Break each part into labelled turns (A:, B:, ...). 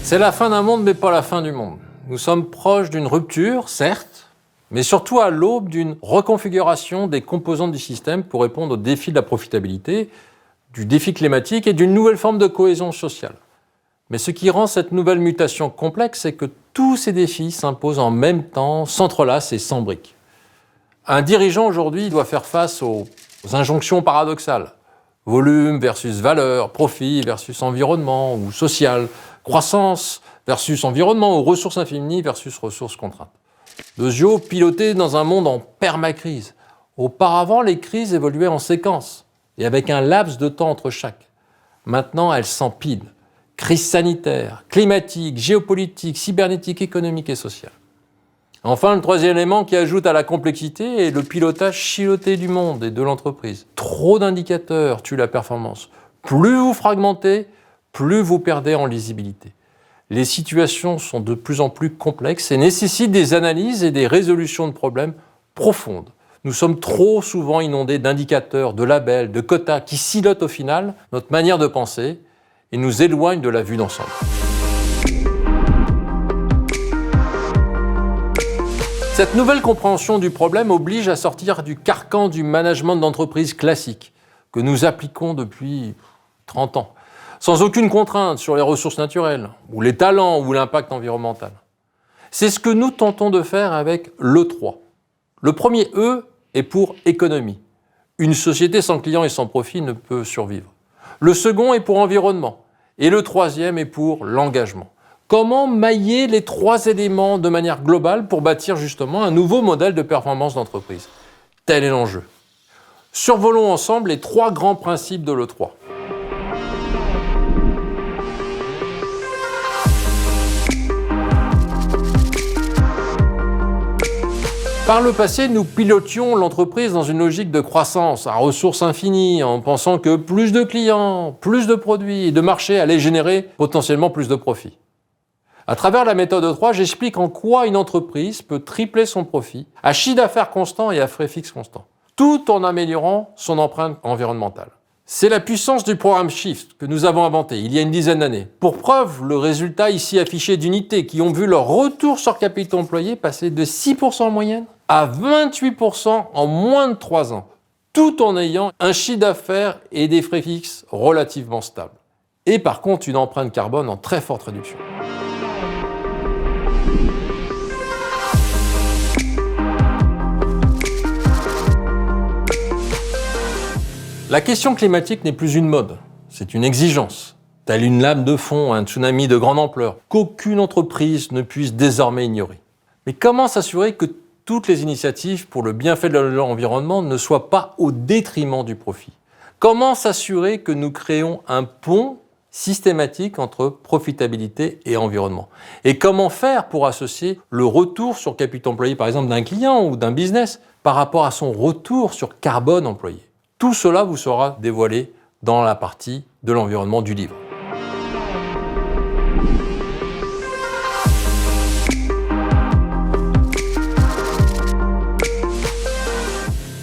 A: C'est la fin d'un monde, mais pas la fin du monde. Nous sommes proches d'une rupture, certes, mais surtout à l'aube d'une reconfiguration des composantes du système pour répondre aux défis de la profitabilité, du défi climatique et d'une nouvelle forme de cohésion sociale. Mais ce qui rend cette nouvelle mutation complexe, c'est que tous ces défis s'imposent en même temps, s'entrelacent et s'embriquent. Un dirigeant aujourd'hui doit faire face aux injonctions paradoxales. Volume versus valeur, profit versus environnement ou social, croissance versus environnement ou ressources infinies versus ressources contraintes. Le JO piloté dans un monde en permacrise. Auparavant, les crises évoluaient en séquence et avec un laps de temps entre chaque. Maintenant, elles s'empilent. Crise sanitaire, climatique, géopolitique, cybernétique, économique et sociale. Enfin, le troisième élément qui ajoute à la complexité est le pilotage chiloté du monde et de l'entreprise. Trop d'indicateurs tuent la performance. Plus vous fragmentez, plus vous perdez en lisibilité. Les situations sont de plus en plus complexes et nécessitent des analyses et des résolutions de problèmes profondes. Nous sommes trop souvent inondés d'indicateurs, de labels, de quotas qui silotent au final notre manière de penser et nous éloignent de la vue d'ensemble. Cette nouvelle compréhension du problème oblige à sortir du carcan du management d'entreprise classique que nous appliquons depuis 30 ans, sans aucune contrainte sur les ressources naturelles, ou les talents, ou l'impact environnemental. C'est ce que nous tentons de faire avec l'E3. Le premier E est pour économie. Une société sans clients et sans profit ne peut survivre. Le second est pour environnement. Et le troisième est pour l'engagement. Comment mailler les trois éléments de manière globale pour bâtir justement un nouveau modèle de performance d'entreprise? Tel est l'enjeu. Survolons ensemble les trois grands principes de l'E3. Par le passé, nous pilotions l'entreprise dans une logique de croissance à ressources infinies, en pensant que plus de clients, plus de produits et de marchés allaient générer potentiellement plus de profits. À travers la méthode E3, j'explique en quoi une entreprise peut tripler son profit à chiffre d'affaires constant et à frais fixes constants, tout en améliorant son empreinte environnementale. C'est la puissance du programme Shift que nous avons inventé il y a une dizaine d'années. Pour preuve, le résultat ici affiché d'unités qui ont vu leur retour sur capital employé passer de 6% en moyenne à 28% en moins de 3 ans, tout en ayant un chiffre d'affaires et des frais fixes relativement stables. Et par contre, une empreinte carbone en très forte réduction. La question climatique n'est plus une mode, c'est une exigence, telle une lame de fond, un tsunami de grande ampleur, qu'aucune entreprise ne puisse désormais ignorer. Mais comment s'assurer que toutes les initiatives pour le bienfait de l'environnement ne soient pas au détriment du profit? Comment s'assurer que nous créons un pont systématique entre profitabilité et environnement? Et comment faire pour associer le retour sur capital employé, par exemple, d'un client ou d'un business par rapport à son retour sur carbone employé? Tout cela vous sera dévoilé dans la partie de l'environnement du livre.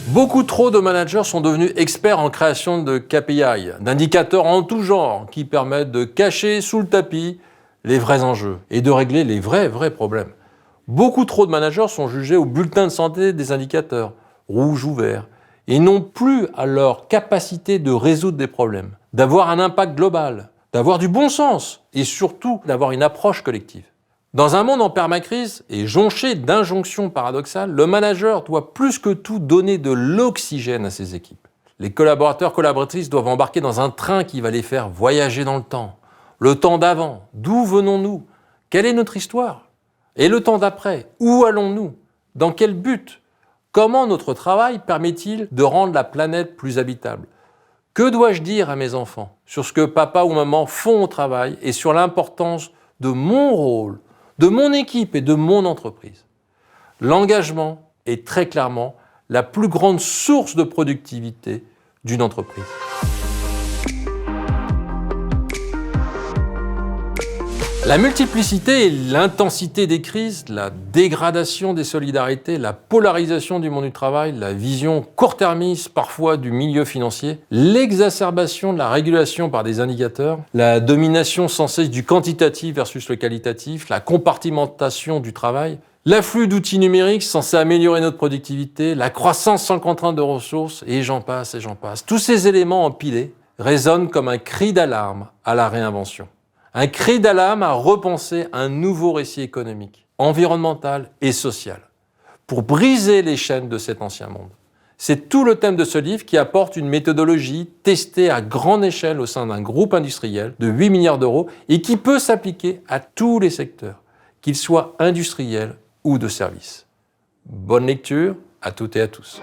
A: Beaucoup trop de managers sont devenus experts en création de KPI, d'indicateurs en tout genre qui permettent de cacher sous le tapis les vrais enjeux et de régler les vrais problèmes. Beaucoup trop de managers sont jugés au bulletin de santé des indicateurs, rouge ou vert, et non plus à leur capacité de résoudre des problèmes, d'avoir un impact global, d'avoir du bon sens et surtout d'avoir une approche collective. Dans un monde en permacrise et jonché d'injonctions paradoxales, le manager doit plus que tout donner de l'oxygène à ses équipes. Les collaboratrices doivent embarquer dans un train qui va les faire voyager dans le temps d'avant, d'où venons-nous, quelle est notre histoire, et le temps d'après, où allons-nous, dans quel but? Comment notre travail permet-il de rendre la planète plus habitable? Que dois-je dire à mes enfants sur ce que papa ou maman font au travail et sur l'importance de mon rôle, de mon équipe et de mon entreprise? L'engagement est très clairement la plus grande source de productivité d'une entreprise. La multiplicité et l'intensité des crises, la dégradation des solidarités, la polarisation du monde du travail, la vision court-termiste parfois du milieu financier, l'exacerbation de la régulation par des indicateurs, la domination sans cesse du quantitatif versus le qualitatif, la compartimentation du travail, l'afflux d'outils numériques censés améliorer notre productivité, la croissance sans contrainte de ressources, et j'en passe et j'en passe. Tous ces éléments empilés résonnent comme un cri d'alarme à la réinvention. Un cri d'alarme à repenser un nouveau récit économique, environnemental et social, pour briser les chaînes de cet ancien monde. C'est tout le thème de ce livre qui apporte une méthodologie testée à grande échelle au sein d'un groupe industriel de 8 milliards d'euros et qui peut s'appliquer à tous les secteurs, qu'ils soient industriels ou de services. Bonne lecture à toutes et à tous.